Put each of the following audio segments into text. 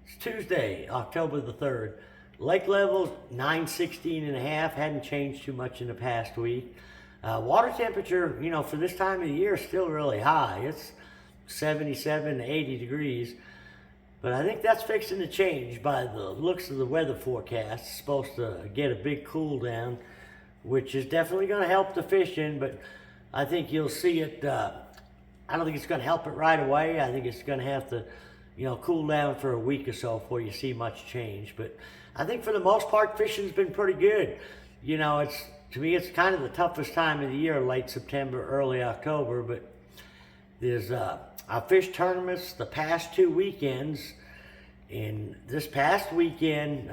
It's Tuesday, October the 3rd. Lake level 916.5, hadn't changed too much in the past week. Water temperature, for this time of the year is still really high. It's 77 to 80 degrees. But I think that's fixing to change by the looks of the weather forecast. It's supposed to get a big cool down, which is definitely going to help the fishing, but I think you'll see it. I don't think it's going to help it right away. I think it's going to have to, cool down for a week or so before you see much change. But I think for the most part, fishing's been pretty good. To me, it's kind of the toughest time of the year, late September, early October. But there's I fished tournaments the past 2 weekends. And this past weekend,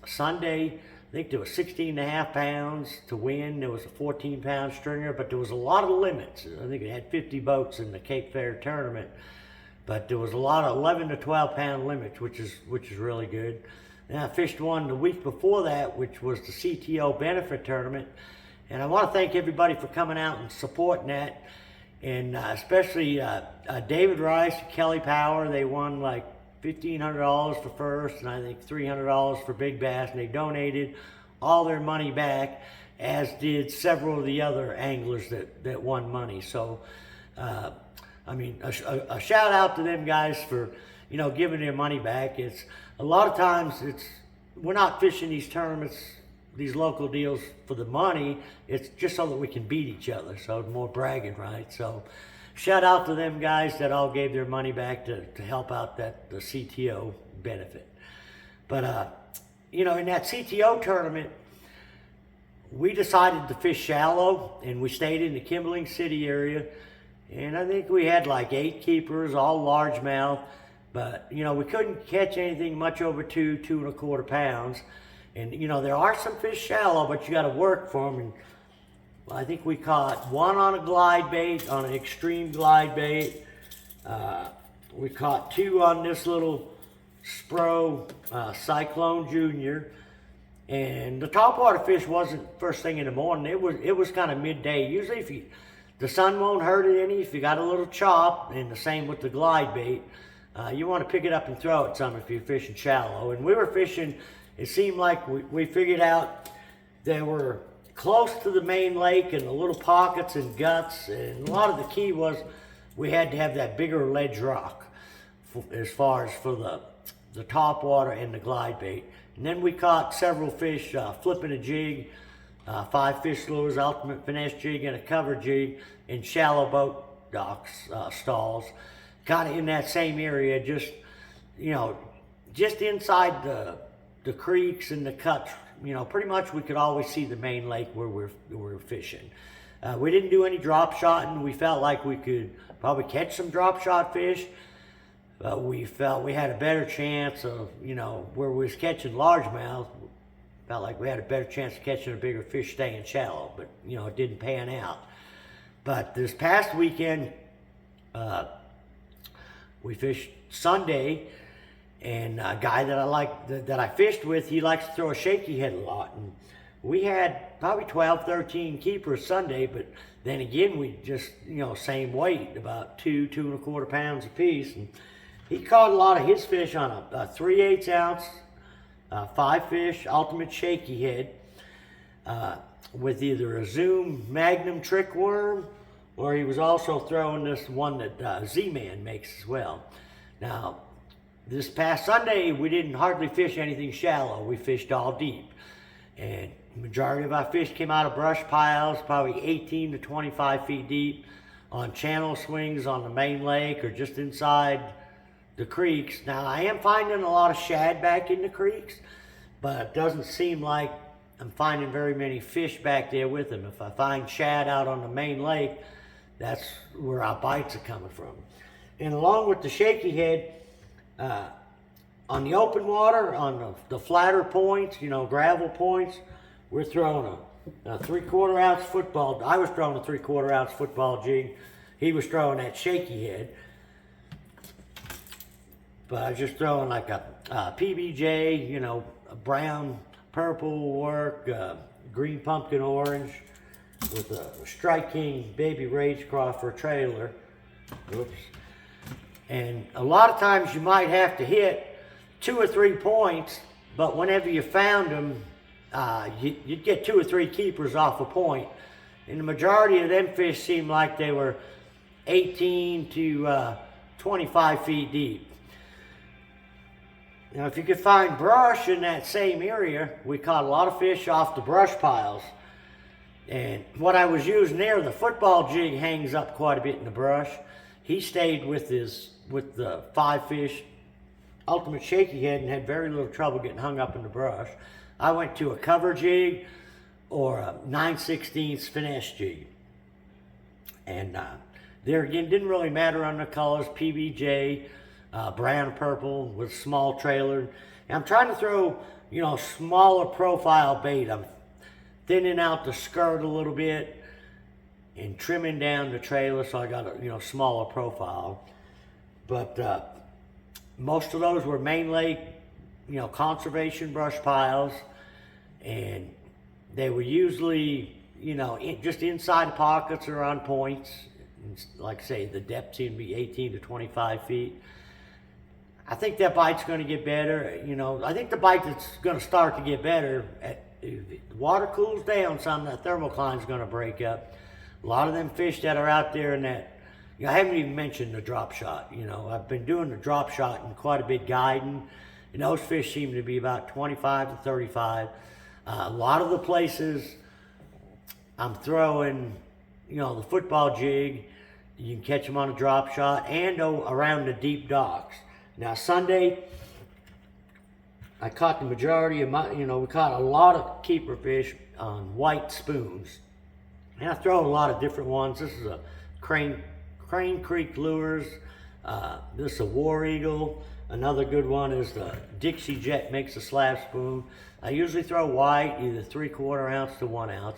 Sunday, I think there was 16.5 pounds to win. There was a 14-pound stringer, but there was a lot of limits. I think it had 50 boats in the Cape Fair tournament, but there was a lot of 11 to 12-pound limits, which is really good. And I fished one the week before that, which was the CTO benefit tournament, and I want to thank everybody for coming out and supporting that, and especially David Rice and Kelly Power. They won like $1,500 for first, and I think $300 for big bass, and they donated all their money back, as did several of the other anglers that won money. So, a shout out to them guys for, giving their money back. It's a lot of times we're not fishing these tournaments, these local deals for the money. It's just so that we can beat each other. So it's more bragging, right? So shout out to them guys that all gave their money back to help out the CTO benefit. But, in that CTO tournament, we decided to fish shallow, and we stayed in the Kimbling City area. And I think we had like 8 keepers, all largemouth. But, we couldn't catch anything much over 2.25 pounds. And, there are some fish shallow, but you got to work for them. And I think we caught one on a glide bait, on an extreme glide bait. We caught 2 on this little Spro Cyclone Junior. And the topwater fish wasn't first thing in the morning. It was kind of midday. Usually the sun won't hurt it any if you got a little chop, and the same with the glide bait. You want to pick it up and throw it some if you're fishing shallow. And we were fishing, it seemed like we figured out they were close to the main lake and the little pockets and guts, and a lot of the key was we had to have that bigger ledge rock as far as for the top water and the glide bait. And then we caught several fish flipping a jig, 5 fish lures, ultimate finesse jig, and a cover jig in shallow boat docks, stalls, kind of in that same area, just inside the creeks and the cuts. Pretty much we could always see the main lake where we're fishing. We didn't do any drop shotting. We felt like we could probably catch some drop shot fish, but we felt we had a better chance of, where we was catching largemouth, felt like we had a better chance of catching a bigger fish staying shallow, but, it didn't pan out. But this past weekend, we fished Sunday, and a guy that I fished with, he likes to throw a shaky head a lot. And we had probably 12, 13 keepers Sunday, but then again, we just, same weight, about 2.25 pounds apiece. And he caught a lot of his fish on a 3/8 ounce, 5 fish, ultimate shaky head, with either a Zoom Magnum trick worm, or he was also throwing this one that Z-Man makes as well. Now, this past Sunday, we didn't hardly fish anything shallow. We fished all deep. And the majority of our fish came out of brush piles, probably 18 to 25 feet deep, on channel swings on the main lake or just inside the creeks. Now, I am finding a lot of shad back in the creeks, but it doesn't seem like I'm finding very many fish back there with them. If I find shad out on the main lake, that's where our bites are coming from. And along with the shaky head, on the open water, on the flatter points, gravel points, we're throwing a 3/4 ounce football. I was throwing a 3/4 ounce football jig. He was throwing that shaky head. But I was just throwing like a PBJ, a brown, purple work, green pumpkin orange, with a Strike King Baby Ragecraft for a trailer. Oops. And a lot of times you might have to hit 2 or 3 points, but whenever you found them, you'd get 2 or 3 keepers off a point. And the majority of them fish seemed like they were 18 to 25 feet deep. Now, if you could find brush in that same area, we caught a lot of fish off the brush piles. And what I was using there, the football jig hangs up quite a bit in the brush. He stayed with the 5 fish ultimate shaky head and had very little trouble getting hung up in the brush. I went to a cover jig or a 9/16 finesse jig. And there again, didn't really matter on the colors, PBJ, brown purple with small trailer. And I'm trying to throw, smaller profile bait. I'm thinning out the skirt a little bit and trimming down the trailer so I got a, smaller profile. But most of those were main lake, conservation brush piles, and they were usually, just inside the pockets or on points. Like I say, the depth seemed to be 18 to 25 feet. I think that bite's going to get better. I think the bite that's going to start to get better, if the water cools down some, that thermocline's going to break up. A lot of them fish that are out there in that, I haven't even mentioned the drop shot. I've been doing the drop shot and quite a bit guiding, and those fish seem to be about 25 to 35. A lot of the places I'm throwing, the football jig, you can catch them on a drop shot and around the deep docks. Now Sunday, I caught the majority of my, we caught a lot of keeper fish on white spoons. And I throw a lot of different ones. This is a Crane Creek Lures. This is a War Eagle. Another good one is the Dixie Jet makes a slab spoon. I usually throw white, either 3/4 ounce to 1 ounce.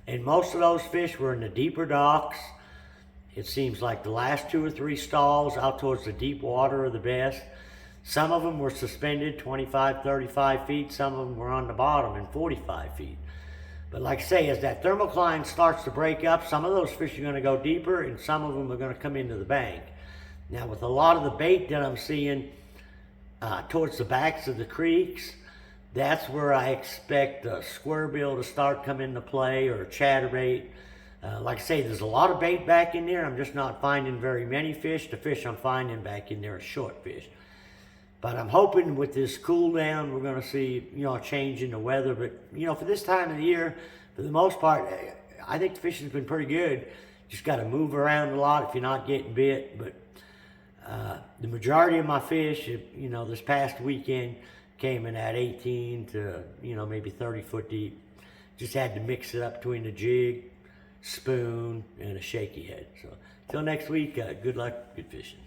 And most of those fish were in the deeper docks. It seems like the last 2 or 3 stalls out towards the deep water are the best. Some of them were suspended 25, 35 feet. Some of them were on the bottom in 45 feet. But like I say, as that thermocline starts to break up, some of those fish are going to go deeper and some of them are going to come into the bank. Now with a lot of the bait that I'm seeing towards the backs of the creeks, that's where I expect a square bill to start coming into play, or a chatterbait. Like I say, there's a lot of bait back in there. I'm just not finding very many fish. The fish I'm finding back in there are short fish. But I'm hoping with this cool down, we're going to see, a change in the weather. But, for this time of the year, for the most part, I think the fishing's been pretty good. Just got to move around a lot if you're not getting bit. But the majority of my fish, this past weekend came in at 18 to, maybe 30 foot deep. Just had to mix it up between the jig, spoon, and a shaky head. So, till next week, good luck, good fishing.